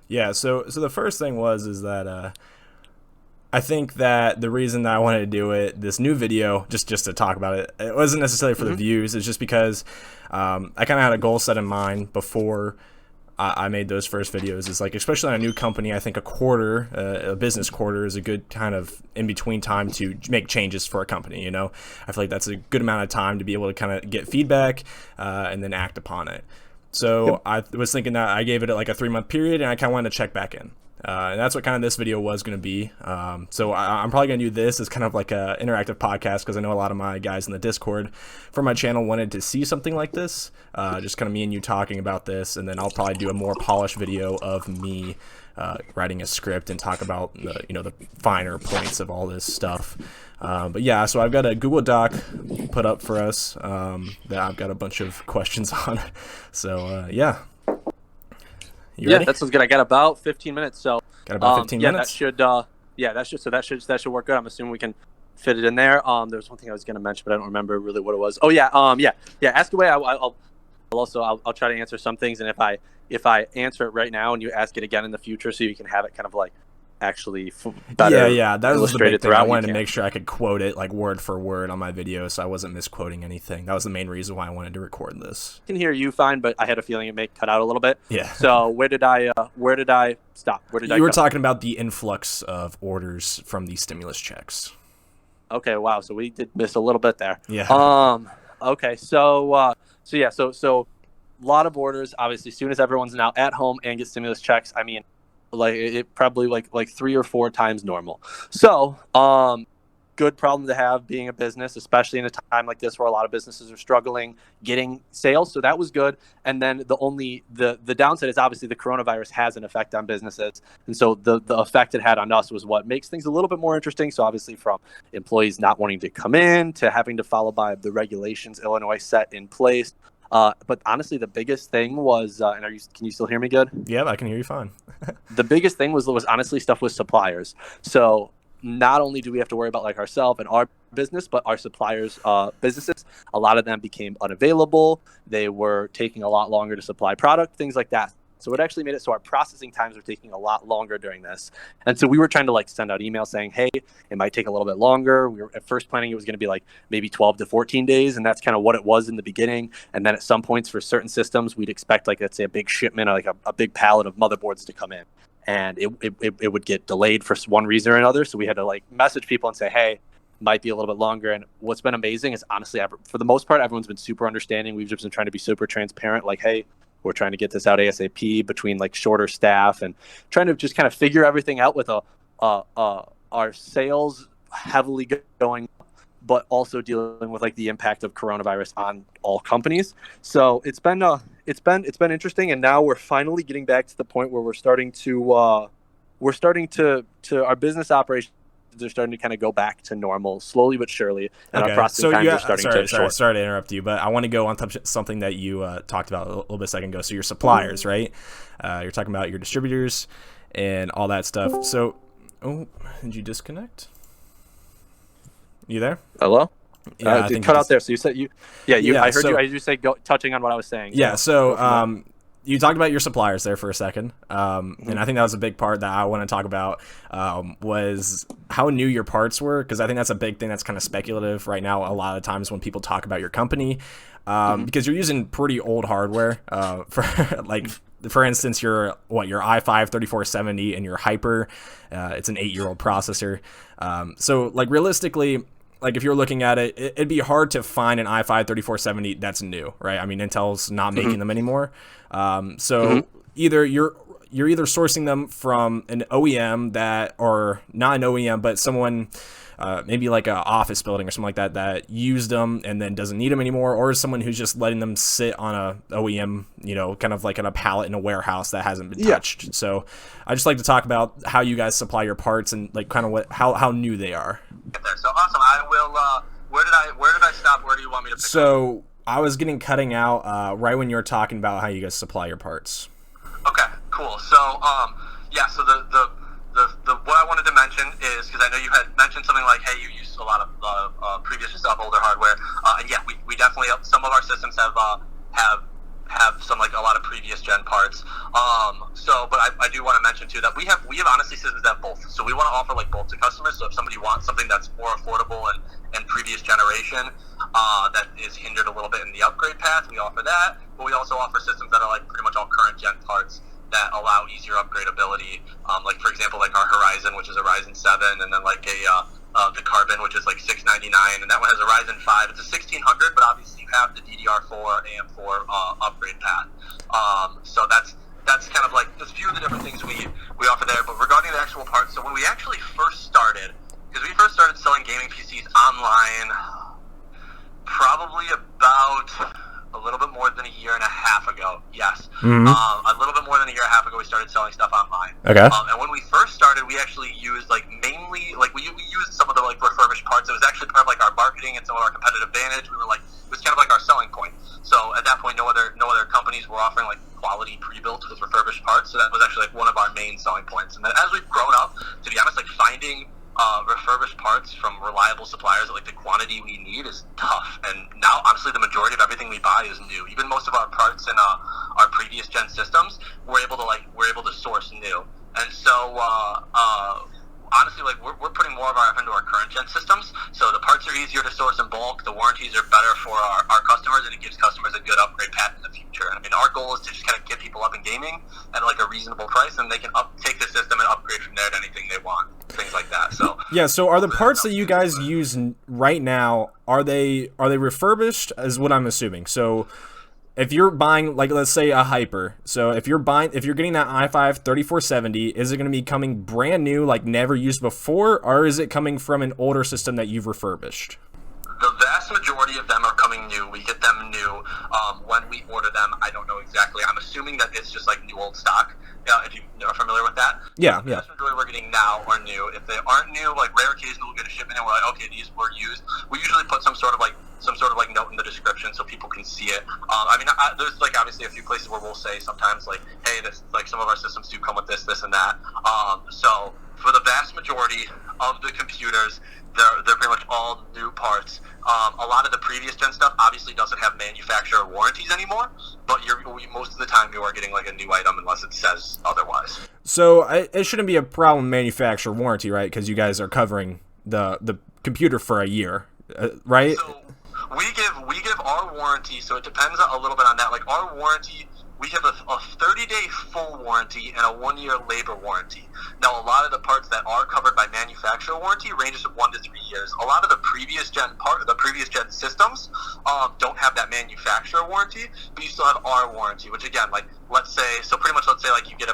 Yeah, so the first thing is that I think that the reason that I wanted to do this new video, just to talk about it, it wasn't necessarily for the views. It's just because I kind of had a goal set in mind before I made those first videos. It's like, especially on a new company, I think a business quarter is a good kind of in-between time to make changes for a company, I feel like that's a good amount of time to be able to kind of get feedback and then act upon it. So I was thinking that I gave it like a 3-month period, and I kind of wanted to check back in. And that's what kind of this video was going to be. So I'm probably going to do this as kind of like an interactive podcast, because I know a lot of my guys in the Discord for my channel wanted to see something like this, just kind of me and you talking about this, and then I'll probably do a more polished video of me writing a script and talk about the finer points of all this stuff. But yeah, so I've got a Google Doc put up for us that I've got a bunch of questions on. So yeah. You ready? That sounds good. I got about 15 minutes. So got about 15 minutes. That should work good. I'm assuming we can fit it in there. There was one thing I was going to mention, but I don't remember really what it was. Oh yeah. Ask away. I'll try to answer some things, and if I answer it right now and you ask it again in the future, so you can have it kind of like actually better. Yeah. That was the big thing. I wanted to make sure I could quote it like word for word on my video, so I wasn't misquoting anything. That was the main reason why I wanted to record this. I can hear you fine, but I had a feeling it may cut out a little bit. Yeah. So where did I stop? You were talking about the influx of orders from the stimulus checks. Okay. Wow. So we did miss a little bit there. Yeah. Okay. So a lot of orders. Obviously, as soon as everyone's now at home and get stimulus checks, I mean, like it probably like 3 or 4 times normal. So good problem to have being a business, especially in a time like this where a lot of businesses are struggling getting sales. So that was good. And then the downside is obviously the coronavirus has an effect on businesses, and so the effect it had on us was what makes things a little bit more interesting. So obviously, from employees not wanting to come in to having to follow by the regulations Illinois set in place. But honestly, the biggest thing was, can you still hear me good? Yeah, I can hear you fine. The biggest thing was honestly stuff with suppliers. So not only do we have to worry about like ourselves and our business, but our suppliers' businesses, a lot of them became unavailable. They were taking a lot longer to supply product, things like that. So it actually made it so our processing times were taking a lot longer during this. And so we were trying to like send out emails saying, hey, it might take a little bit longer. We were at first planning it was going to be like maybe 12 to 14 days. And that's kind of what it was in the beginning. And then at some points for certain systems, we'd expect like, let's say a big shipment or like a big pallet of motherboards to come in. And it would get delayed for one reason or another. So we had to like message people and say, hey, might be a little bit longer. And what's been amazing is honestly, for the most part, everyone's been super understanding. We've just been trying to be super transparent. Like, hey, we're trying to get this out ASAP between like shorter staff and trying to just kind of figure everything out with our sales heavily going up, but also dealing with like the impact of coronavirus on all companies. So it's been interesting. And now we're finally getting back to the point where we're starting to our business operations are starting to kind of go back to normal slowly but surely, and our processing times are starting to shorten. Sorry to interrupt you, but I want to go on something that you talked about a little bit a second ago. So your suppliers, right? You're talking about your distributors and all that stuff. So, did you disconnect? You there? Hello? Yeah, it cut out there. So you said I heard you say touching on what I was saying. Yeah. So you talked about your suppliers there for a second, and I think that was a big part that I want to talk about, was how new your parts were, because I think that's a big thing that's kind of speculative right now a lot of times when people talk about your company, because you're using pretty old hardware. For instance, your i5 3470 and your Hyper, it's an 8-year-old processor. So like realistically, like if you're looking at it, it'd be hard to find an i5 3470 that's new, right? I mean, Intel's not making them anymore. Either you're either sourcing them from an OEM or not an OEM, but someone maybe like an office building or something like that used them and then doesn't need them anymore, or someone who's just letting them sit on a OEM, kind of like in a pallet in a warehouse that hasn't been touched. So I just like to talk about how you guys supply your parts and like kind of how new they are. So awesome. I will. Where did I stop? Where do you want me to pick up? So I was cutting out right when you were talking about how you guys supply your parts. Okay, cool. So so the what I wanted to mention is, because I know you had mentioned something like, hey, you use a lot of previous stuff, older hardware, and yeah, we definitely, some of our systems have have some like a lot of previous gen parts. But I do want to mention too that we have honestly systems that have both. So we want to offer like both to customers. So if somebody wants something that's more affordable and previous generation, that is hindered a little bit in the upgrade path, we offer that. But we also offer systems that are like pretty much all current gen parts that allow easier upgradability. Like for example, like our Horizon, which is a Ryzen 7, and then like the Carbon, which is like $699, and that one has a Ryzen 5. It's a 1600, but obviously you have the DDR4, AM4 upgrade path. So that's kind of like just a few of the different things we offer there. But regarding the actual parts, so when we actually first started, because we first started selling gaming PCs online probably about a little bit more than a year and a half ago. Yes. Mm-hmm. A little bit more than a year and a half ago, we started selling stuff online. Okay. And when we first started, we actually used like mainly like we used some of the like refurbished parts. It was actually part of like our marketing and some of our competitive advantage. We were like, it was kind of like our selling point. So at that point, no other companies were offering like quality pre-built with refurbished parts. So that was actually like one of our main selling points. And then as we've grown up, to be honest, like finding refurbished parts from reliable suppliers at like the quantity we need is tough. And now, honestly, the majority of everything we buy is new. Even most of our parts in our previous gen systems, we're able to source new. And so, honestly, like we're putting more of our effort into our current gen systems. So the parts are easier to source in bulk. The warranties are better for our customers, and it gives customers a good upgrade path in the future. I mean, our goal is to just kind of get people up in gaming at like a reasonable price, and they can take the system and upgrade from there to anything they want, things like that. So yeah. So are the parts that you guys use right now, are they refurbished? Is what I'm assuming. So if you're buying, like, let's say a Hyper, so if you're getting that i5 3470, is it going to be coming brand new, like never used before, or is it coming from an older system that you've refurbished? The vast majority of them are coming new. We get them new. When we order them, I don't know exactly. I'm assuming that it's just like new old stock. If you are familiar with that. Yeah, The yeah. vast majority we're getting now are new. If they aren't new, like rare occasion we'll get a shipment and we're like, okay, these were used. We usually put some sort of like note in the description so people can see it. I mean, there's like obviously a few places where we'll say sometimes like, hey, this like some of our systems do come with this, and that. So for the vast majority of the computers, they're pretty much all new parts. A lot of the previous gen stuff obviously doesn't have manufacturer warranties anymore, but most of the time you are getting like a new item unless it says otherwise. So it shouldn't be a problem manufacturer warranty, right? Because you guys are covering the computer for a year, right? So we give our warranty, so it depends a little bit on that. Like our warranty, we have a 30-day full warranty and a 1-year labor warranty. Now, a lot of the parts that are covered by manufacturer warranty ranges from 1 to 3 years. A lot of the previous gen systems don't have that manufacturer warranty, but you still have our warranty. Which again, like let's say like you get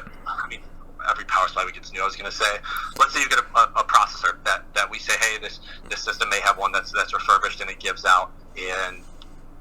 every power supply we get is new. I was going to say, let's say you get a processor that we say, hey, this system may have one that's refurbished and it gives out in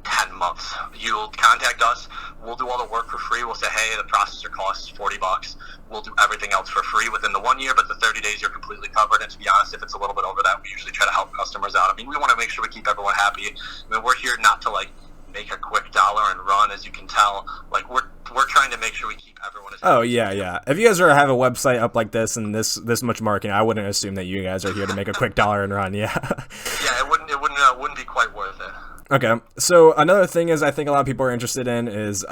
10 months. You'll contact us. We'll do all the work for free. We'll say, hey, the processor costs $40. We'll do everything else for free within the 1 year, but the 30 days you're completely covered. And to be honest, if it's a little bit over that, we usually try to help customers out. I mean, we want to make sure we keep everyone happy. I mean, we're here not to like make a quick dollar and run, as you can tell. Like we're trying to make sure we keep everyone as happy. Oh yeah. If you guys have a website up like this and this much marketing, I wouldn't assume that you guys are here to make a quick dollar and run. Yeah. Yeah, it wouldn't be quite worth it. Okay, so another thing is I think a lot of people are interested in is,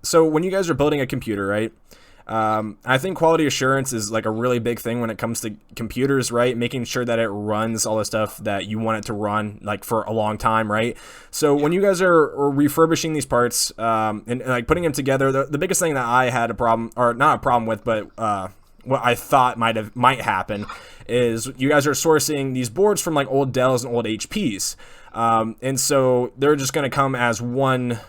so when you guys are building a computer, right, I think quality assurance is like a really big thing when it comes to computers, right, making sure that it runs all the stuff that you want it to run, like, for a long time, right? So when you guys are refurbishing these parts and like putting them together, the biggest thing that I had a problem, or not a problem with, but what I thought might happen is you guys are sourcing these boards from like old Dells and old HPs. And so they're just going to come as one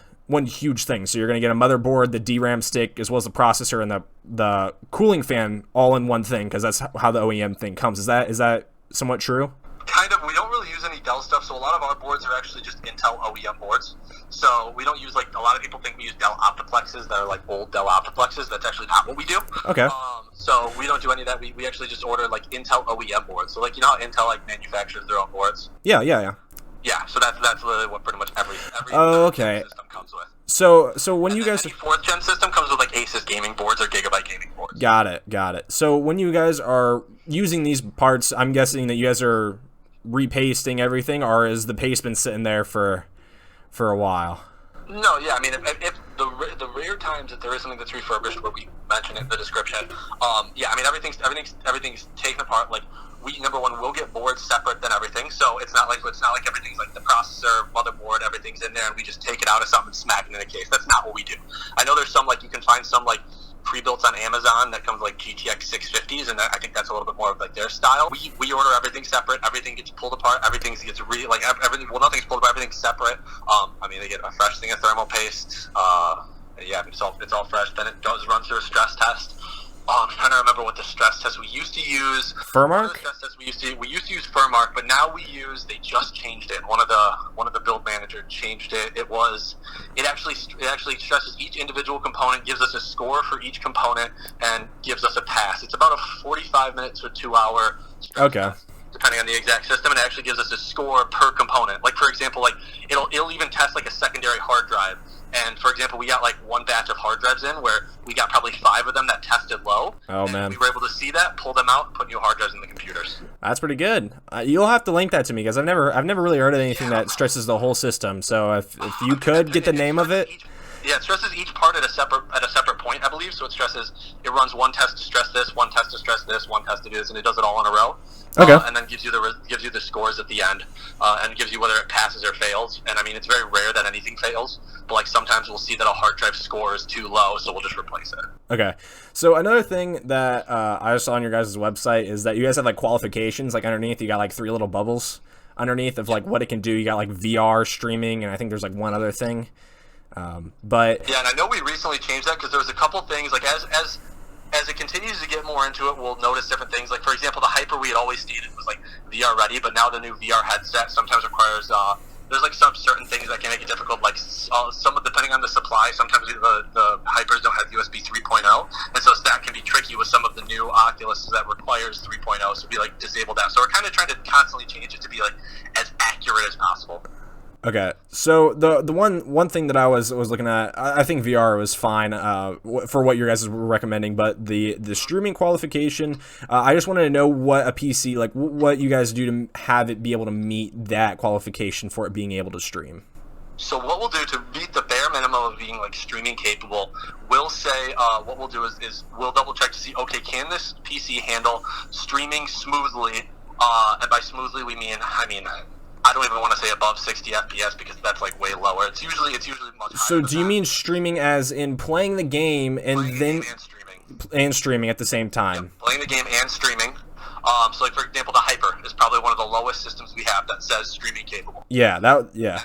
huge thing. So you're going to get a motherboard, the DRAM stick, as well as the processor and the cooling fan all in one thing, because that's how the OEM thing comes. Is that somewhat true? Kind of. We don't really use any Dell stuff, so a lot of our boards are actually just Intel OEM boards. So we don't use, like, a lot of people think we use Dell Optiplexes that are like old Dell Optiplexes. That's actually not what we do. Okay. So we don't do any of that. We actually just order like Intel OEM boards. So like, you know how Intel like manufactures their own boards? Yeah, so that's literally what pretty much every okay. system comes with. So when you guys any 4th gen system comes with like Asus gaming boards or Gigabyte gaming boards. Got it. So when you guys are using these parts, I'm guessing that you guys are repasting everything, or has the paste been sitting there for a while? No, yeah, I mean, if the rare times that there is something that's refurbished, where we mention it in the description, yeah, I mean, everything's taken apart. Like, we, number one, we'll get boards separate than everything, so it's not like everything's like the processor, motherboard, everything's in there, and we just take it out of something and smack it in a case. That's not what we do. I know there's some, like, you can find some like pre-built on Amazon that comes like GTX 650s, and I think that's a little bit more of like their style. We order everything separate. Everything gets pulled apart. Everything gets everything. Well, nothing's pulled apart. Everything's separate. I mean, they get a fresh thing of thermal paste. Yeah, it's all fresh. Then it goes run through a stress test. I'm trying to remember what the stress test we used to use. Furmark? Stress test we used to use Furmark, but now they just changed it. One of the build manager changed it. It actually stresses each individual component, gives us a score for each component, and gives us a pass. It's about a 45 minutes to 2 hour stress test, depending on the exact system, and it actually gives us a score per component. Like, for example, like it'll even test like a secondary hard drive. And for example, we got like one batch of hard drives in where we got probably 5 of them that tested low. Oh, man. We were able to see that, pull them out, put new hard drives in the computers. That's pretty good. You'll have to link that to me, because I've never really heard of anything that stresses the whole system. So if you could get the name of it. Yeah, it stresses each part at a separate point, I believe. So it runs one test to stress this, one test to stress this, one test to do this, and it does it all in a row. Okay. And then gives you the scores at the end, and gives you whether it passes or fails. And I mean, it's very rare that anything fails, but like sometimes we'll see that a hard drive score is too low, so we'll just replace it. Okay. So another thing that I saw on your guys' website is that you guys have like qualifications. Like underneath, you got like 3 little bubbles underneath of like what it can do. You got like VR streaming, and I think there's like one other thing. But yeah, and I know we recently changed that because there was a couple things like as it continues to get more into it, we'll notice different things. Like, for example, the Hyper we had always stated was like VR ready, but now the new VR headset sometimes requires there's like some certain things that can make it difficult. Like some depending on the supply, sometimes the Hypers don't have USB 3.0, and so that can be tricky with some of the new Oculus that requires 3.0. So we like disable that. So we're kind of trying to constantly change it to be like as accurate as possible. okay, so the one thing that I was looking at, I think VR was fine for what you guys were recommending, but the streaming qualification, I just wanted to know what a PC, like what you guys do to have it be able to meet that qualification for it being able to stream. So what we'll do to meet the bare minimum of being like streaming capable, we'll say what we'll do is we'll double check to see, okay, can this PC handle streaming smoothly? And by smoothly we mean, I don't even want to say above 60 FPS because that's like way lower. It's usually much higher. So do you mean streaming as in playing the game and streaming at the same time? Yep, playing the game and streaming. So like for example, the Hyper is probably one of the lowest systems we have that says streaming capable. Yeah, yeah.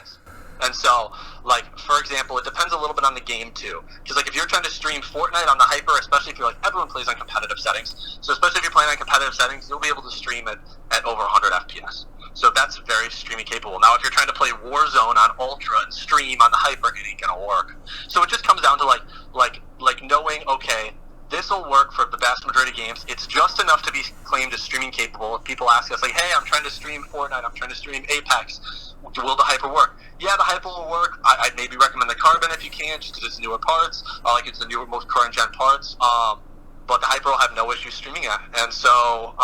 And so, like, for example, it depends a little bit on the game, too. Because, like, if you're trying to stream Fortnite on the Hyper, especially if you're, like, everyone plays on competitive settings. So, especially if you're playing on competitive settings, you'll be able to stream it at over 100 FPS. So, that's very streaming capable. Now, if you're trying to play Warzone on Ultra and stream on the Hyper, it ain't gonna work. So, it just comes down to, like knowing, okay, this will work for the vast majority of games. It's just enough to be claimed as streaming capable. If people ask us, like, hey, I'm trying to stream Fortnite, I'm trying to stream Apex, will the Hyper work? Yeah, the Hyper will work. I'd maybe recommend the Carbon if you can, just because it's newer parts. Like, it's the newer, most current-gen parts. But the Hyper will have no issue streaming at. And so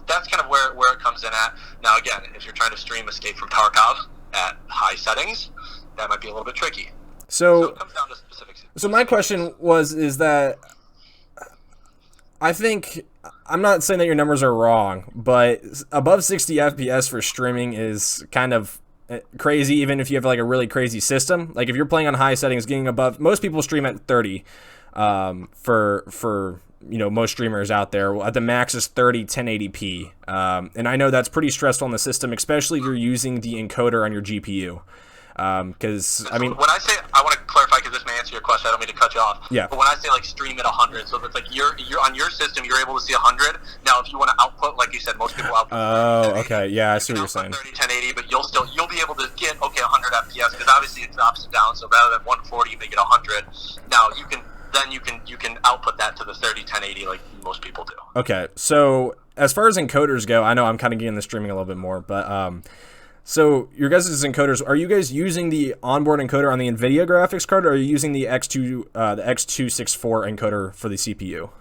that's kind of where it comes in at. Now, again, if you're trying to stream Escape from Tarkov at high settings, that might be a little bit tricky. So it comes down to specifics. So my question is that I think, I'm not saying that your numbers are wrong, but above 60 FPS for streaming is kind of crazy, even if you have like a really crazy system. Like if you're playing on high settings, getting above, most people stream at 30 for most streamers out there. At the max is 30 1080p, and I know that's pretty stressful on the system, especially if you're using the encoder on your GPU. Because I mean, when I say, I want to clarify because this may answer your question. I don't mean to cut you off. Yeah. But when I say like stream at 100, so if it's like you're on your system, you're able to see 100. Now, if you want to output, like you said, most people output. Oh, okay, yeah, I see what you're saying. 30 1080, but you'll be able to get 100 FPS because obviously it drops it down. So rather than 140, you may get 100. Now you can output that to the 30 1080 like most people do. Okay, so as far as encoders go, I know I'm kind of getting the streaming a little bit more, but so your guys' encoders, are you guys using the onboard encoder on the NVIDIA graphics card, or are you using the X264 encoder for the CPU?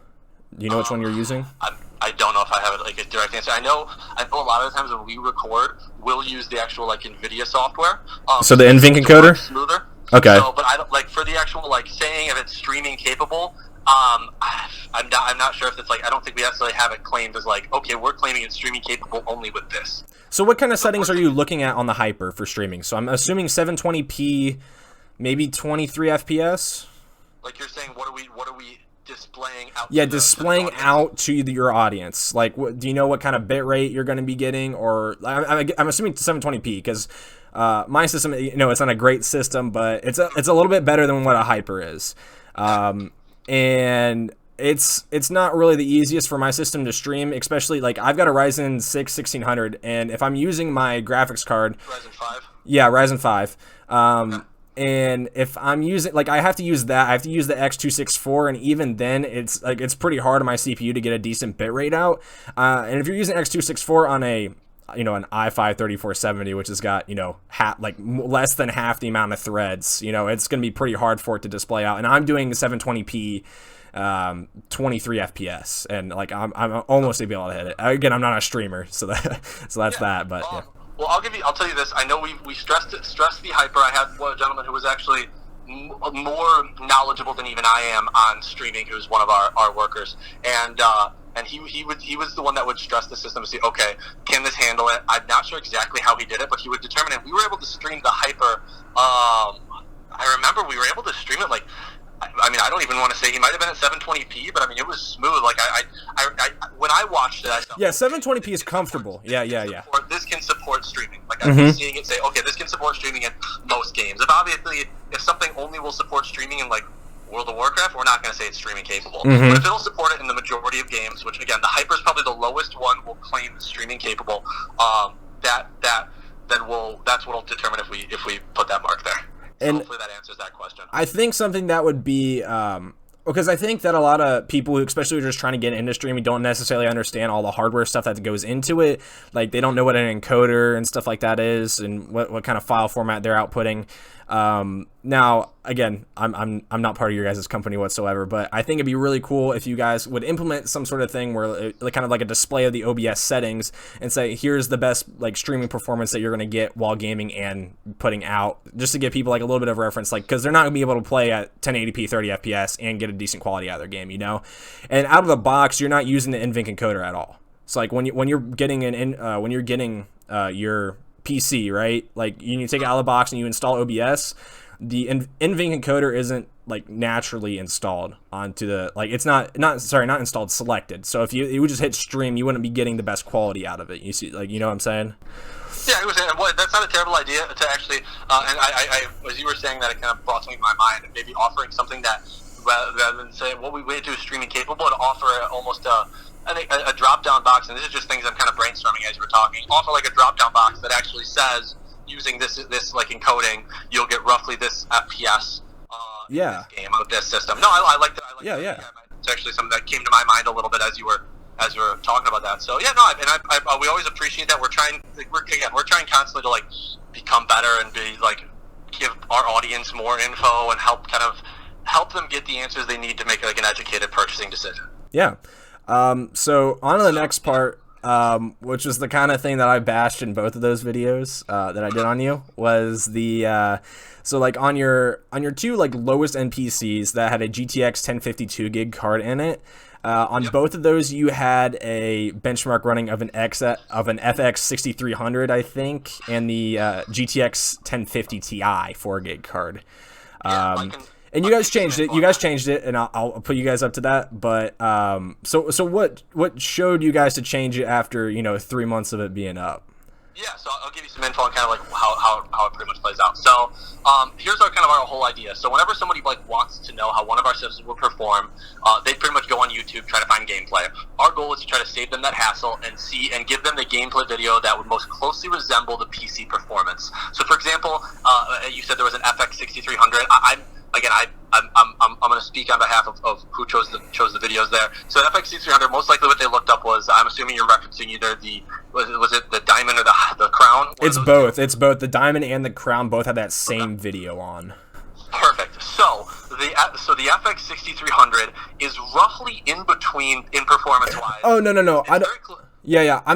Do you know which one you're using? I don't know if I have like a direct answer. I know a lot of the times when we record, we'll use the actual like NVIDIA software. So the NVINC encoder? Smoother. Okay. So, but I don't like for the actual like saying if it's streaming capable. I'm not sure if it's like I don't think we necessarily have it claimed as like okay we're claiming it's streaming capable only with this. So what kind of settings are you looking at on the Hyper for streaming? So I'm assuming 720p, maybe 23 FPS. Like you're saying, what are we displaying out? Yeah, displaying out to your audience. Like, do you know what kind of bit rate you're going to be getting? Or I'm assuming 720p because my system, you know, it's not a great system, but it's a little bit better than what a Hyper is. And it's not really the easiest for my system to stream, especially like I've got a Ryzen 6 1600, and if I'm using my graphics card, Ryzen 5. Yeah, Ryzen 5. And if I'm using, like, I have to use that. I have to use the X264, and even then, it's like it's pretty hard on my CPU to get a decent bit rate out. And if you're using X264 on a, you know, an i5 3470, which has got, you know, less than half the amount of threads, you know, it's going to be pretty hard for it to display out. And I'm doing 720p. 23 FPS, and like I'm almost able to hit it. Again, I'm not a streamer, so that's that. But yeah. Well, I'll tell you this. I know we stressed the Hyper. I had one gentleman who was actually more knowledgeable than even I am on streaming, who's one of our workers, and he was the one that would stress the system to see, okay, can this handle it? I'm not sure exactly how he did it, but he would determine it. We were able to stream the Hyper. I remember we were able to stream it like. I mean, I don't even want to say he might have been at 720p, but I mean, it was smooth. Like I when I watched it, I thought, yeah, 720p is comfortable. Yeah. This can support streaming. Like I'm seeing it say, okay, this can support streaming in most games. If something only will support streaming in like World of Warcraft, we're not going to say it's streaming capable. But if it'll support it in the majority of games, which again, the Hyper is probably the lowest one will claim streaming capable. That's what'll determine if we put that mark there. And hopefully that answers that question. I think something that would be, because I think that a lot of people, who especially just trying to get into streaming, don't necessarily understand all the hardware stuff that goes into it. Like they don't know what an encoder and stuff like that is, and what kind of file format they're outputting. Now, again, I'm not part of your guys' company whatsoever, but I think it'd be really cool if you guys would implement some sort of thing where kind of like a display of the OBS settings and say, here's the best like streaming performance that you're going to get while gaming and putting out, just to give people like a little bit of reference, like, because they're not going to be able to play at 1080p 30 FPS and get a decent quality out of their game, you know? And out of the box, you're not using the NVENC encoder at all. So like when you're getting your PC, right? Like you take it out of the box and you install OBS, the NVENC encoder isn't like naturally installed onto the, like it's not installed, selected. So if you would just hit stream, you wouldn't be getting the best quality out of it. You see, like, you know what I'm saying? Yeah, that's not a terrible idea to actually, and I as you were saying that, it kind of brought something to my mind, and maybe offering something that rather than say what we do is streaming capable, to offer almost a drop-down box, and this is just things I'm kind of brainstorming as you were talking. Offer like a drop-down box that actually says, using this like encoding, you'll get roughly this FPS in this game of this system. No, I like that. Yeah. It's actually something that came to my mind a little bit as you were talking about that. So yeah, no, and we always appreciate that. We're trying constantly to like become better and be like give our audience more info and help them get the answers they need to make like an educated purchasing decision. Yeah. So on to the next part, which was the kind of thing that I bashed in both of those videos that I did on you, was the so like on your two like lowest end PCs that had a GTX 1052 gig card in it. On both of those, you had a benchmark running of an FX 6300, I think, and the GTX 1050 Ti 4 gig card. And you guys changed it. You guys changed it, and I'll put you guys up to that. But so what showed you guys to change it after 3 months of it being up? Yeah, so I'll give you some info on kind of like how it pretty much plays out. So here's our whole idea. So whenever somebody like wants to know how one of our systems will perform, they pretty much go on YouTube, try to find gameplay. Our goal is to try to save them that hassle and give them the gameplay video that would most closely resemble the PC performance. So for example, you said there was an FX 6300. I'm going to speak on behalf of who chose the videos there. So FX 6300, most likely what they looked up was, I'm assuming you're referencing either was it the Diamond or the Crown? It's both. Two? It's both. The Diamond and the Crown both have that same video on. Perfect. So the FX 6300 is roughly in between in performance wise. Oh no! Yeah. I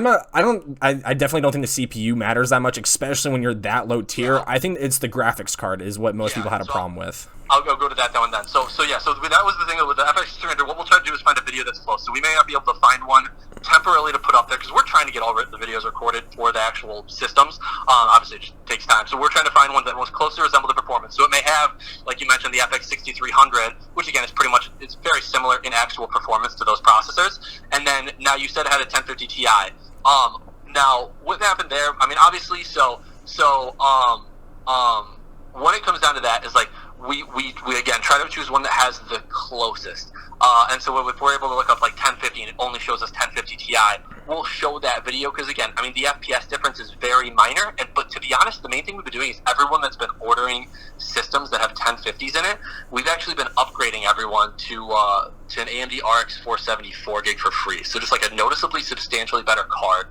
definitely don't think the CPU matters that much, especially when you're that low tier. Yeah. I think it's the graphics card is what most Yeah, people had a so problem with. I'll go to that now and then. So that was the thing with the FX 300. What we'll try to do is find a video that's close. So we may not be able to find one temporarily to put up there because we're trying to get all the videos recorded for the actual systems. Obviously, it just takes time. So we're trying to find one that most closely resemble the performance. So it may have, like you mentioned, the FX 6300, which again is pretty much it's very similar in actual performance to those processors. And then now you said it had a 1050 Ti. Now what happened there? I mean, obviously, when it comes down to that is like we again try to choose one that has the closest. And so if we're able to look up like 1050 and it only shows us 1050 Ti, we'll show that video because again, I mean the FPS difference is very minor. But to be honest, the main thing we've been doing is everyone that's been ordering systems that have 1050s in it, we've actually been upgrading everyone to an AMD RX 470 4 gig for free. So just like a noticeably substantially better card.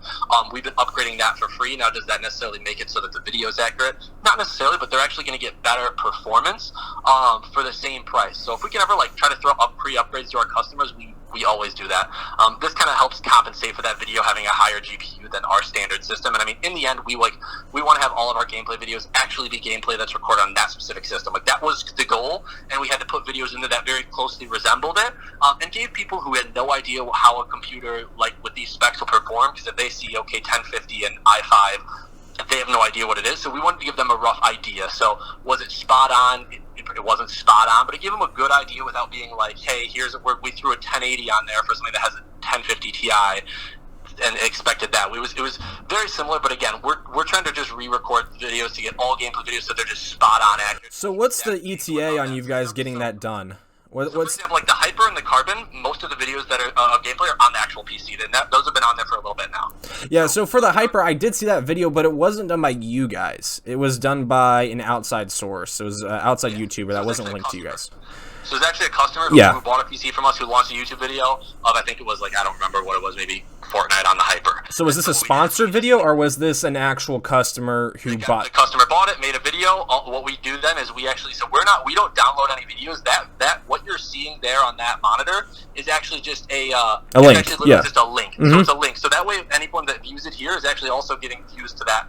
We've been upgrading that for free. Now, does that necessarily make it so that the video is accurate? Not necessarily, but they're actually going to get better performance for the same price. So if we can ever like try to throw up pre-upgrades to our customers, we always do that. This kind of helps compensate for that video having a higher GPU than our standard system. And I mean, in the end, we want to have all of our gameplay videos actually be gameplay that's recorded on that specific system. Like that was the goal, and we had to put videos into that very closely resembled it, and gave people who had no idea how a computer like with these specs will perform, because if they see 1050 and i5, they have no idea what it is. So we wanted to give them a rough idea. So was it spot on? It wasn't spot on, but it gave them a good idea without being like, hey, we threw a 1080 on there for something that has a 1050 Ti and expected that. It was very similar, but again, we're trying to just re-record videos to get all gameplay videos so they're just spot on accurate. So what's the ETA on you guys getting that done? For example, like the Hyper and the Carbon, most of the videos that are gameplay are on the actual PC. Those have been on there for a little bit now. Yeah, so for the Hyper, I did see that video, but it wasn't done by you guys. It was done by an outside source. It was an outside YouTuber that wasn't linked to you guys. So there's actually a customer who bought a PC from us who launched a YouTube video of, I think it was like, I don't remember what it was, maybe Fortnite on the Hyper. So was this a sponsored video, or was this an actual customer who bought? The customer bought it, made a video. What we do then is we don't download any videos. That what you're seeing there on that monitor is actually just a link. Actually just a link. Mm-hmm. So it's a link. So that way, anyone that views it here is actually also getting views to that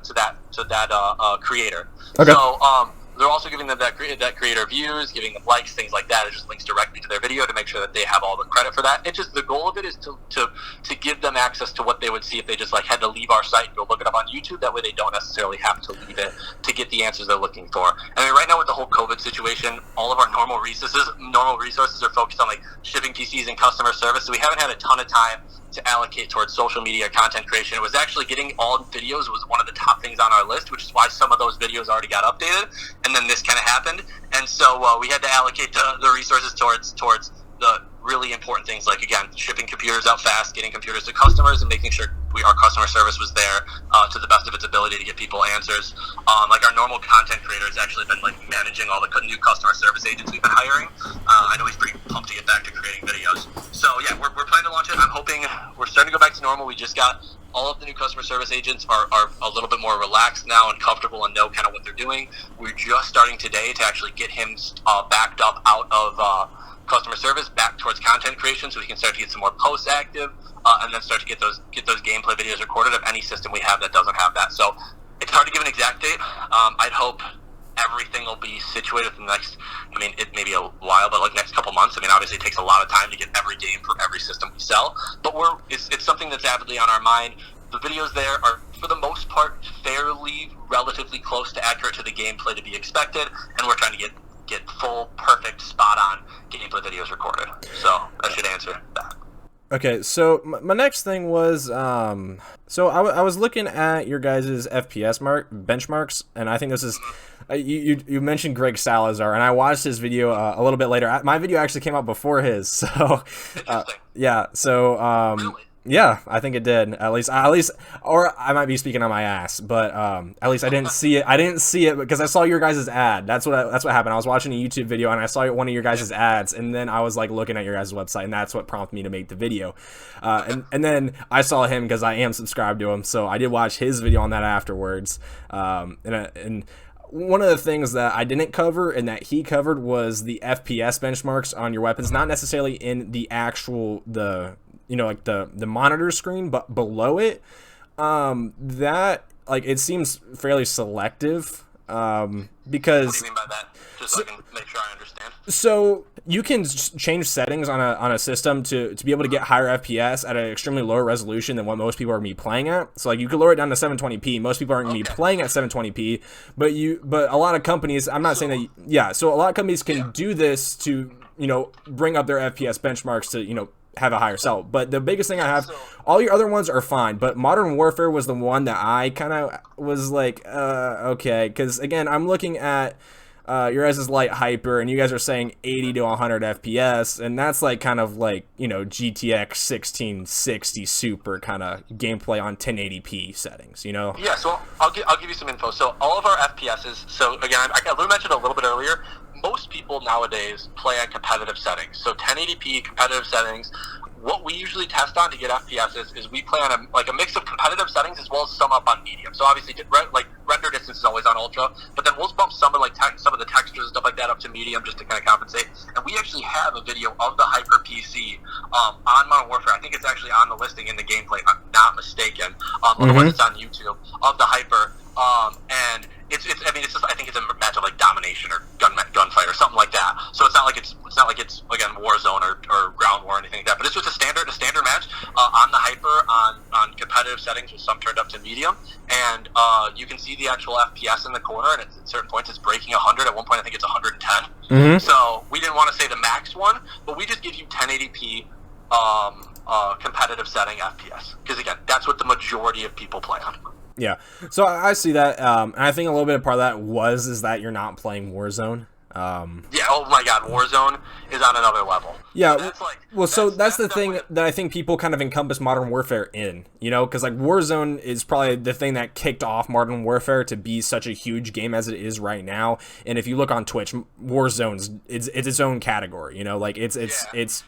creator. Okay. So they're also giving them that creator views, giving them likes, things like that. It just links directly to their video to make sure that they have all the credit for that. It just, the goal of it is to give them access to what they would see if they just like had to leave our site and go look it up on YouTube. That way they don't necessarily have to leave it to get the answers they're looking for. I mean, right now with the whole COVID situation, all of our normal resources are focused on like shipping PCs and customer service. So we haven't had a ton of time to allocate towards social media content creation. It was actually getting all videos was one of the top things on our list, which is why some of those videos already got updated. And then this kind of happened. And so we had to allocate the resources towards the really important things, like, again, shipping computers out fast, getting computers to customers, and making sure our customer service was there to the best of its ability to get people answers. Like our normal content creator has actually been like managing all the new customer service agents we've been hiring. I know he's pretty pumped to get back to creating videos. So yeah, we're planning to launch it. I'm hoping we're starting to go back to normal. We just got all of the new customer service agents are a little bit more relaxed now and comfortable and know kind of what they're doing. We're just starting today to actually get him backed up out of customer service back towards content creation, so we can start to get some more posts active, and then start to get those gameplay videos recorded of any system we have that doesn't have that. So it's hard to give an exact date. I'd hope everything will be situated in the next, I mean, it may be a while, but like next couple months. I mean, obviously it takes a lot of time to get every game for every system we sell, but it's something that's avidly on our mind. The videos there are, for the most part, relatively close to accurate to the gameplay to be expected, and we're trying to get full, perfect, spot-on gameplay videos recorded. So that should answer that. Okay, so my next thing was, so I was looking at your guys' FPS benchmarks, and I think this is, you mentioned Greg Salazar, and I watched his video a little bit later. My video actually came out before his, so, yeah, so, Really? Yeah, I think it did. At least, or I might be speaking on my ass, but at least I didn't see it. I didn't see it because I saw your guys' ad. That's what happened. I was watching a YouTube video and I saw one of your guys' ads, and then I was like looking at your guys' website, and that's what prompted me to make the video. And then I saw him because I am subscribed to him, so I did watch his video on that afterwards. And one of the things that I didn't cover and that he covered was the FPS benchmarks on your weapons, not necessarily in the actual like the monitor screen, but below it, that like it seems fairly selective. Because what do you mean by that? Just so I can make sure I understand. So you can change settings on a system to be able to get higher FPS at an extremely lower resolution than what most people are going to be playing at. So like you could lower it down to 720p. Most people aren't going to be playing at 720p, but a lot of companies, I'm not saying that, so a lot of companies can do this to, bring up their FPS benchmarks to, have a higher sell. But the biggest thing I have, all your other ones are fine, but Modern Warfare was the one that I kind of was like, okay, because again, I'm looking at your guys' Lyte Hyper, and you guys are saying 80 to 100 FPS, and that's like kind of like, GTX 1660 Super kind of gameplay on 1080p settings, Yeah, so I'll give you some info. So all of our FPSs, so again, I mentioned a little bit earlier, most people nowadays play on competitive settings. So 1080p competitive settings. What we usually test on to get FPSs is we play on a mix of competitive settings as well as some up on medium. So obviously, render distance is always on ultra, but then we'll bump some of the textures and stuff like that up to medium just to kind of compensate. And we actually have a video of the Hyper PC on Modern Warfare. I think it's actually on the listing in the gameplay, if I'm not mistaken. Otherwise, it's on YouTube of the Hyper. And it's I think it's a match of like domination or gunfight or something like that. So it's not like it's again Warzone or ground war or anything like that. But it's just a standard match on the Hyper on competitive settings with some turned up to medium, and you can see the actual FPS in the corner. And at certain points, it's breaking 100. At one point, I think it's 110. So we didn't want to say the max one, but we just give you 1080p competitive setting FPS because again, that's what the majority of people play on. Yeah, so I see that, and I think a little bit of part of that is that you're not playing Warzone. Yeah, oh my God, Warzone is on another level. Yeah, that's the thing that I think people kind of encompass Modern Warfare in, because like Warzone is probably the thing that kicked off Modern Warfare to be such a huge game as it is right now. And if you look on Twitch, Warzone's it's its own category, like it's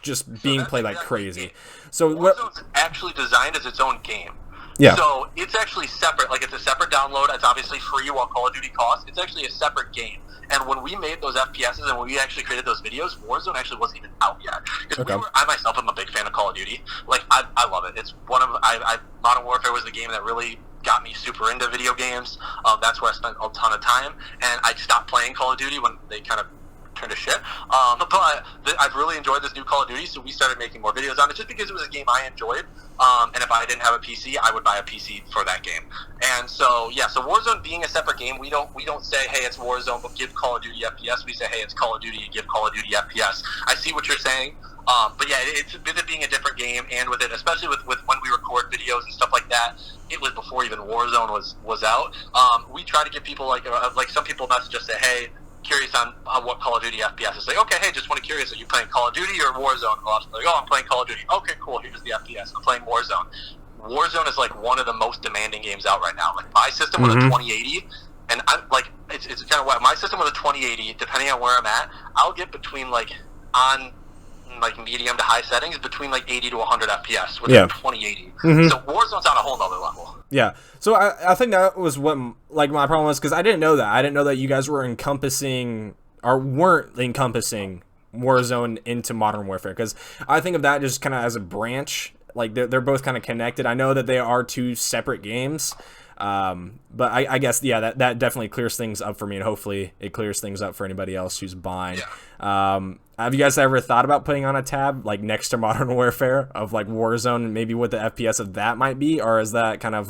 just being played like crazy. So Warzone's actually designed as its own game. Yeah. So it's actually separate. Like it's a separate download. It's obviously free while Call of Duty costs. It's actually a separate game. And when we made those FPSs and when we actually created those videos, Warzone actually wasn't even out yet. Because I myself am a big fan of Call of Duty. Like I love it. It's one of Modern Warfare was the game that really got me super into video games. That's where I spent a ton of time. And I stopped playing Call of Duty when they kind of turned to shit. But I've really enjoyed this new Call of Duty, so we started making more videos on it just because it was a game I enjoyed. And if I didn't have a PC, I would buy a PC for that game. And so Warzone being a separate game, we don't say, hey, it's Warzone, but give Call of Duty FPS. We say, hey, it's Call of Duty, you give Call of Duty FPS. I see what you're saying. But yeah, it's with it being a different game, and with it, especially with when we record videos and stuff like that, it was before even Warzone was out. We try to give people like some people message us, say, hey, curious on what Call of Duty FPS is. Like, okay, hey, just want to curious, are you playing Call of Duty or Warzone? Like, oh, I'm playing Call of Duty. Okay, cool, here's the FPS. I'm playing Warzone. Warzone is like one of the most demanding games out right now. Like my system with a 2080, and I'm like, it's kind of what my system with a 2080, depending on where I'm at, I'll get between on medium to high settings between 80 to 100 FPS with a 2080. So Warzone's on a whole nother level. Yeah. So I think that was what my problem was, because I didn't know that. I didn't know that you guys were encompassing or weren't encompassing Warzone into Modern Warfare, because I think of that just kind of as a branch. Like they're both kind of connected. I know that they are two separate games. But I guess, yeah, that definitely clears things up for me, and hopefully it clears things up for anybody else who's buying. Yeah. Have you guys ever thought about putting on a tab next to Modern Warfare of Warzone and maybe what the FPS of that might be, or is that kind of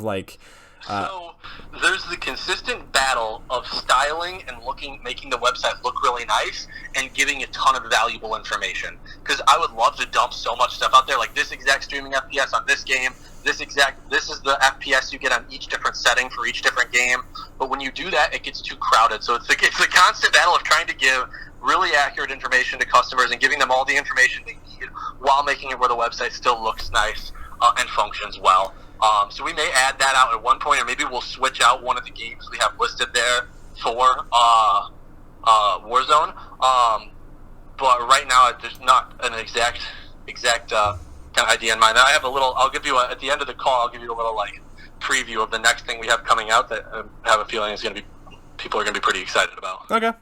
so there's the consistent battle of styling and making the website look really nice and giving a ton of valuable information, because I would love to dump so much stuff out there, like this exact streaming FPS on this game, this is the FPS you get on each different setting for each different game. But when you do that, it gets too crowded. So it's the constant battle of trying to give really accurate information to customers and giving them all the information they need while making it where the website still looks nice and functions well. So we may add that out at one point, or maybe we'll switch out one of the games we have listed there for Warzone. But right now, there's not an exact kind of idea in mind. I have I'll give you at the end of the call, I'll give you a little preview of the next thing we have coming out that I have a feeling is going to be, people are going to be pretty excited about. Okay.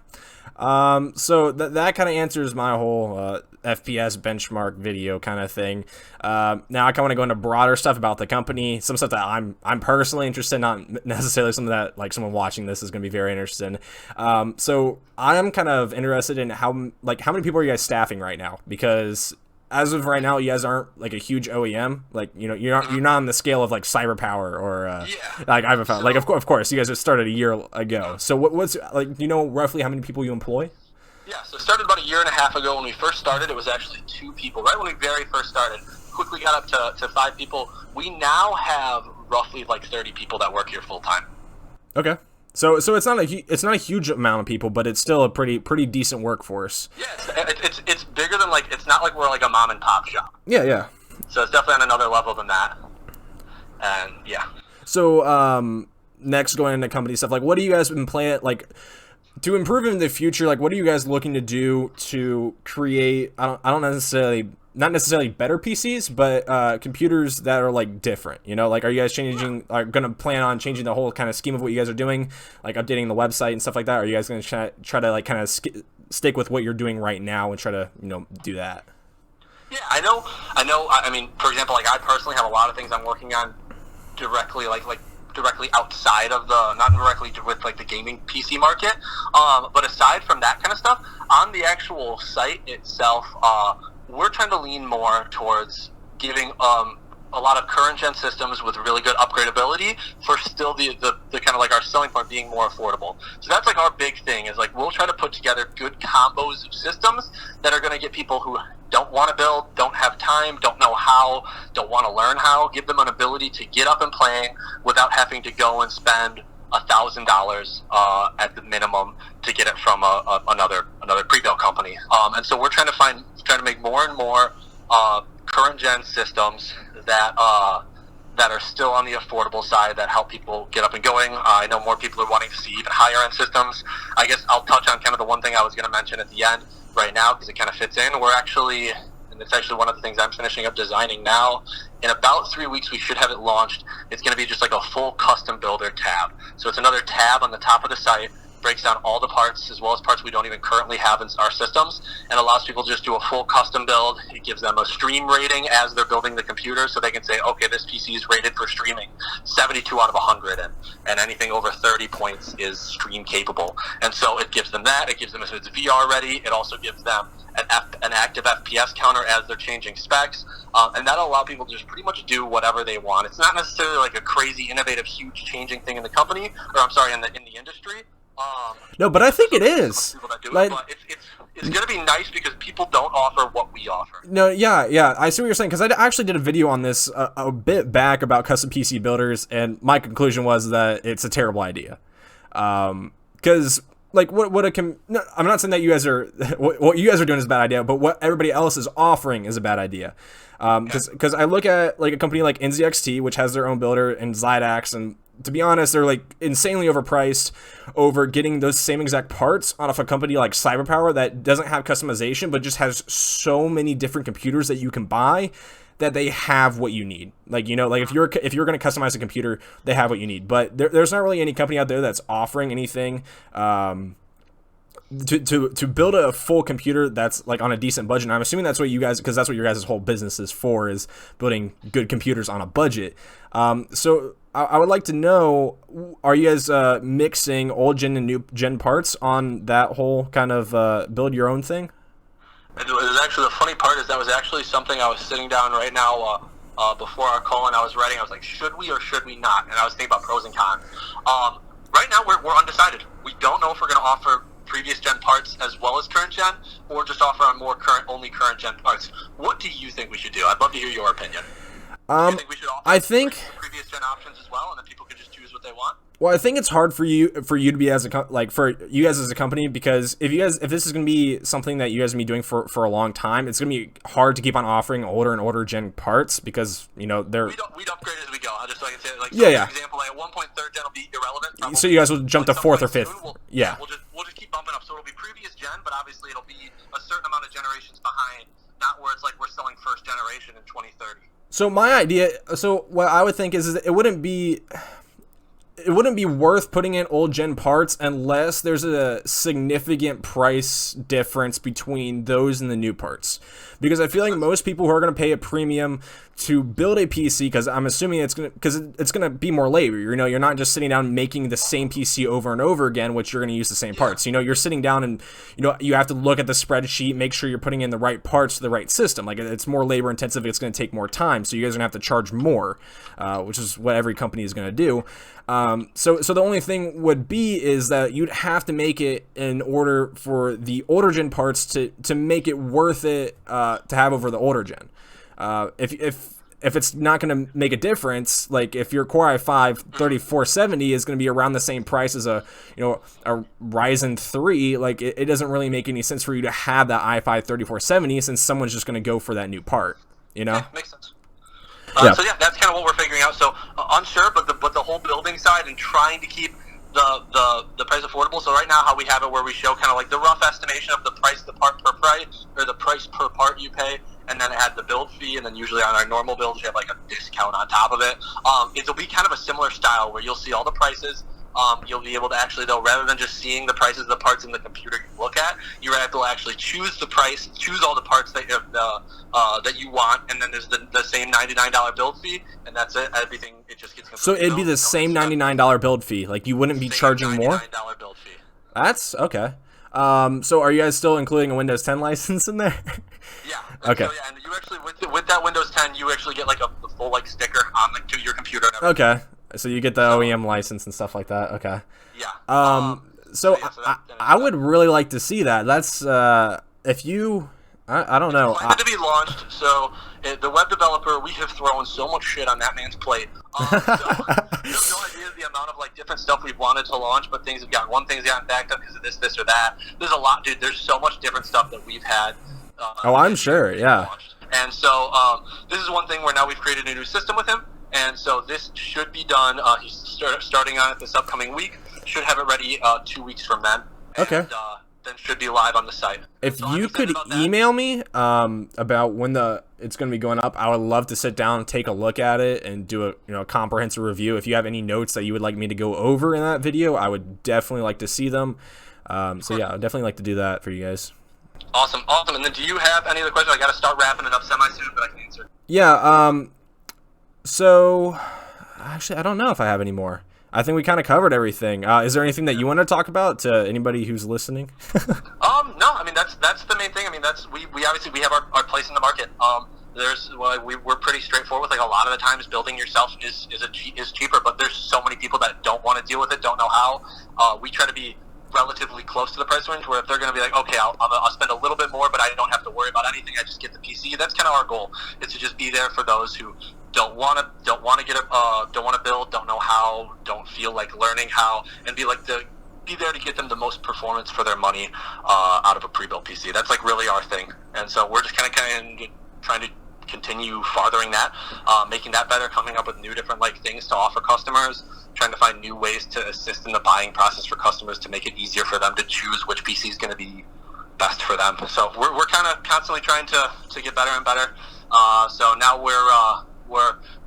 So that kind of answers my whole FPS benchmark video kind of thing. Now I kind of want to go into broader stuff about the company, some stuff that I'm personally interested in, not necessarily something that like someone watching this is going to be very interested in. So I'm kind of interested in how many people are you guys staffing right now? Because as of right now, you guys aren't like a huge OEM. Like, you know, you're not on the scale of like CyberPower or like I've found. Like, of course, you guys just started a year ago. So what's like, do you know roughly how many people you employ? Yeah, so it started about a year and a half ago. When we first started, it was actually 2 people. Right when we very first started, quickly got up to 5 people. We now have roughly like 30 people that work here full time. Okay. So it's not a huge amount of people, but it's still a pretty decent workforce. Yeah, it's bigger than like, it's not like we're like a mom and pop shop. Yeah. So it's definitely on another level than that. And yeah. So next, going into company stuff, like what do you guys been playing like to improve in the future? Like what are you guys looking to do to create? I don't necessarily. Not necessarily better PCs, but computers that are like different, you know, like are you guys are going to plan on changing the whole kind of scheme of what you guys are doing, like updating the website and stuff like that? Or are you guys going to try to like kind of stick with what you're doing right now and try to, you know, do that? Yeah, I know. I mean, for example, like I personally have a lot of things I'm working on directly, like directly outside of not directly with like the gaming PC market. But aside from that kind of stuff, on the actual site itself, we're trying to lean more towards giving a lot of current gen systems with really good upgradability for still the kind of like our selling point being more affordable. So that's like our big thing is like we'll try to put together good combos of systems that are going to get people who don't want to build, don't have time, don't know how, don't want to learn how, give them an ability to get up and playing without having to go and spend $1,000 at the minimum to get it from another pre-built company. And so we're trying to make more and more current gen systems that are still on the affordable side that help people get up and going. I know more people are wanting to see even higher end systems. I guess I'll touch on kind of the one thing I was going to mention at the end right now because it kind of fits in. And it's actually one of the things I'm finishing up designing now. In about 3 weeks, we should have it launched. It's going to be just like a full custom builder tab. So it's another tab on the top of the site, breaks down all the parts as well as parts we don't even currently have in our systems, and allows people to just do a full custom build. It gives them a stream rating as they're building the computer, so they can say, okay, this PC is rated for streaming 72 out of 100, and anything over 30 points is stream capable. And so it gives them that. It gives them, if it's VR ready, it also gives them an active FPS counter as they're changing specs, and that'll allow people to just pretty much do whatever they want. It's not necessarily like a crazy, innovative, huge changing thing in the company, or I'm sorry, in the industry. No, but I think it is. Like, but it's going to be nice because people don't offer what we offer. No, yeah, I see what you're saying, because I actually did a video on this a bit back about custom PC builders, and my conclusion was that it's a terrible idea. Because like no, I'm not saying that you guys are what you guys are doing is a bad idea, but what everybody else is offering is a bad idea. Because I look at like a company like NZXT, which has their own builder, and Zydax, and to be honest, they're like insanely overpriced over getting those same exact parts out of a company like CyberPower that doesn't have customization, but just has so many different computers that you can buy that they have what you need. Like, you know, like if you're going to customize a computer, they have what you need. But there's not really any company out there that's offering anything to build a full computer that's like on a decent budget. And I'm assuming that's what you guys, because that's what your guys' whole business is for, is building good computers on a budget. So I would like to know, are you guys mixing old gen and new gen parts on that whole kind of build your own thing? It was actually, the funny part is that was actually something I was sitting down right now before our call, and I was writing. I was like, should we or should we not? And I was thinking about pros and cons. Right now, we're undecided. We don't know if we're going to offer previous gen parts as well as current gen, or just offer on more only current gen parts. What do you think we should do? I'd love to hear your opinion. Do you think we should offer previous gen options as well, and then people can just choose what they want? Well, I think it's hard for you to be for you guys as a company, because if this is going to be something that you guys are going to be doing for a long time, it's going to be hard to keep on offering older and older gen parts, because, you know, we'd upgrade as we go. I'll just like say, like, yeah. For example, like at one point, third gen will be irrelevant. Probably. So you guys will jump to fourth or fifth. We'll just keep bumping up. So it'll be previous gen, but obviously it'll be a certain amount of generations behind, not where it's like we're selling first generation in 2030. So my idea, so what I would think is it wouldn't be. it wouldn't be worth putting in old gen parts unless there's a significant price difference between those and the new parts. Because I feel like most people who are going to pay a premium to build a PC, because I'm assuming it's going to be more labor. You know, you're not just sitting down making the same PC over and over again, which you're going to use the same parts. You know, you're sitting down and, you know, you have to look at the spreadsheet, make sure you're putting in the right parts to the right system. Like, it's more labor intensive. It's going to take more time. So you guys are going to have to charge more, which is what every company is going to do. So the only thing would be is that you'd have to make it in order for the older gen parts to make it worth it to have over the older gen. If it's not going to make a difference, like if your Core i5 3470 is going to be around the same price as a Ryzen 3, like it doesn't really make any sense for you to have that i5 3470 since someone's just going to go for that new part, you know? Yeah, makes sense. So yeah, that's kind of what we're figuring out. So unsure, but the whole building side and trying to keep the price affordable. So right now, how we have it, where we show kind of like the rough estimation of the price, the part per price, or the price per part you pay, and then it had the build fee, and then usually on our normal builds, you have like a discount on top of it. It'll be kind of a similar style where you'll see all the prices. You'll be able to actually, though, rather than just seeing the prices of the parts in the computer you look at, you're able to actually choose the price, choose all the parts that you want, and then there's the same $99 build fee, and that's it. Everything, it just gets so it'd be the same $99 build fee. Like, you wouldn't be charging more? $99 build fee. That's okay. So are you guys still including a Windows 10 license in there? Yeah. Okay. So, yeah, and you actually, with that Windows 10, you actually get like a full like sticker on your computer and everything. Okay. So you get the OEM license and stuff like that. Okay. Yeah. So I would really like to see that. That's if you, I don't know. It's planned to be launched. So the web developer, we have thrown so much shit on that man's plate. So you have no idea the amount of like different stuff we've wanted to launch, but thing's gotten backed up because of this or that. There's a lot, dude. There's so much different stuff that we've had. Oh, I'm sure. Yeah. And so this is one thing where now we've created a new system with him. And so this should be done. He's starting on it this upcoming week. Should have it ready 2 weeks from then. Okay. And, then should be live on the site. If you could email me about when it's going to be going up, I would love to sit down and take a look at it and do a comprehensive review. If you have any notes that you would like me to go over in that video, I would definitely like to see them. So yeah, I'd definitely like to do that for you guys. Awesome. And then do you have any other questions? I got to start wrapping it up semi-soon, but I can answer. Yeah, so actually, I don't know if I have any more. I think we kind of covered everything. Is there anything that you want to talk about to anybody who's listening? No, I mean, that's the main thing. I mean, we obviously have our place in the market. We're pretty straightforward. Like a lot of the times, building yourself is cheaper, but there's so many people that don't want to deal with it, don't know how. We try to be relatively close to the price range, where if they're going to be like, okay, I'll spend a little bit more, but I don't have to worry about anything. I just get the PC. That's kind of our goal. Is to just be there for those who don't want to build, don't know how, don't feel like learning how, and be there to get them the most performance for their money out of a pre-built PC. That's like really our thing, and so we're just kind of trying to continue farthering that, making that better, coming up with new different like things to offer customers, trying to find new ways to assist in the buying process for customers to make it easier for them to choose which PC is going to be best for them. So we're kind of constantly trying to get better and better. So now we're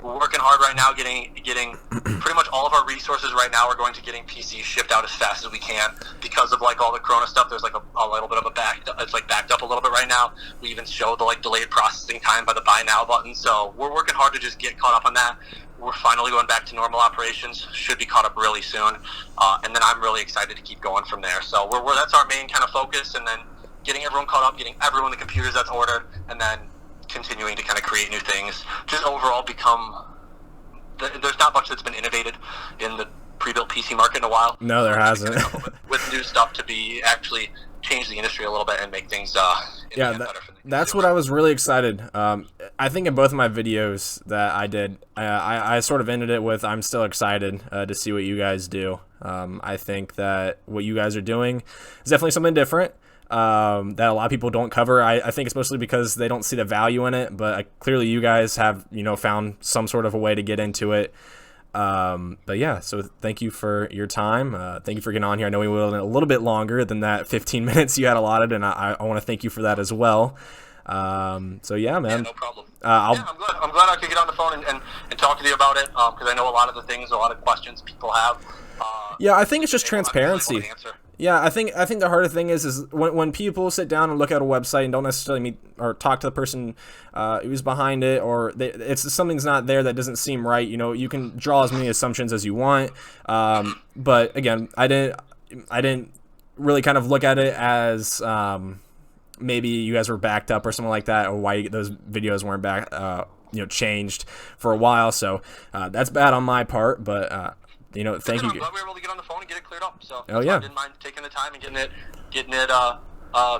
working hard right now, getting pretty much all of our resources right now. We're going to getting PCs shipped out as fast as we can because of like all the Corona stuff. There's like a little bit of it's like backed up a little bit right now. We even show the like delayed processing time by the buy now button. So we're working hard to just get caught up on that. We're finally going back to normal operations. Should be caught up really soon, and then I'm really excited to keep going from there. So that's our main kind of focus, and then getting everyone caught up, getting everyone the computers that's ordered, and then continuing to kind of create new things. Just overall there's not much that's been innovated in the pre-built PC market in a while. No, there hasn't. with new stuff to be actually change the industry a little bit and make things better for the that's what I was really excited. I think in both of my videos that I did, I sort of ended it with, I'm still excited to see what you guys do. I think that what you guys are doing is definitely something different that a lot of people don't cover. I think it's mostly because they don't see the value in it, but clearly you guys have found some sort of a way to get into it. But yeah, so thank you for your time. Thank you for getting on here. I know we went a little bit longer than that 15 minutes you had allotted, and I want to thank you for that as well. So yeah, man. Yeah, no problem. I'll Yeah, I'm glad I could get on the phone and talk to you about it, because I know a lot of the things, a lot of questions people have. Yeah, I think it's just I'm really transparency. able to answer. Yeah, I think the harder thing is when people sit down and look at a website and don't necessarily meet or talk to the person who's behind it, or it's something's not there that doesn't seem right. You know, you can draw as many assumptions as you want, but again, I didn't really kind of look at it as maybe you guys were backed up or something like that, or why those videos weren't back, changed for a while. So that's bad on my part, but. Thank you. I'm glad we were able to get on the phone and get it cleared up. So oh yeah, I didn't mind taking the time and getting it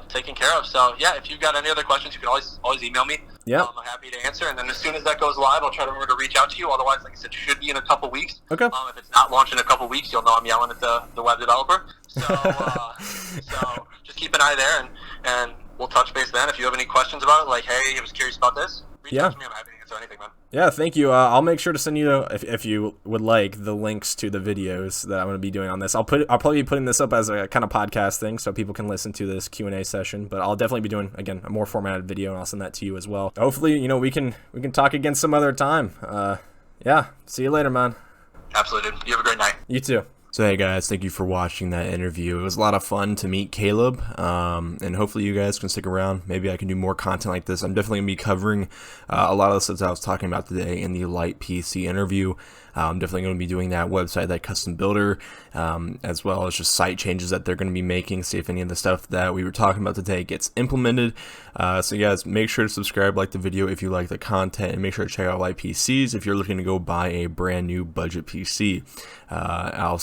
taken care of. So yeah, if you've got any other questions, you can always email me. Yeah, I'm happy to answer. And then as soon as that goes live, I'll try to remember to reach out to you. Otherwise, like I said, it should be in a couple weeks. Okay. If it's not launched in a couple weeks, you'll know I'm yelling at the web developer. So so just keep an eye there, and we'll touch base then. If you have any questions about it, like hey, I was curious about this, reach out to me. I'm happy to answer anything, man. Yeah, thank you. I'll make sure to send you, if you would like, the links to the videos that I'm going to be doing on this. I'll probably be putting this up as a kind of podcast thing so people can listen to this Q&A session. But I'll definitely be doing, again, a more formatted video, and I'll send that to you as well. Hopefully, we can talk again some other time. Yeah, see you later, man. Absolutely, dude. You have a great night. You too. So hey guys, thank you for watching that interview. It was a lot of fun to meet Caleb, and hopefully you guys can stick around. Maybe I can do more content like this. I'm definitely going to be covering a lot of the stuff I was talking about today in the Lyte PC interview. I'm definitely going to be doing that website, that custom builder, as well as just site changes that they're going to be making, see if any of the stuff that we were talking about today gets implemented. So guys, make sure to subscribe, like the video if you like the content, and make sure to check out Lyte PCs if you're looking to go buy a brand new budget PC. I'll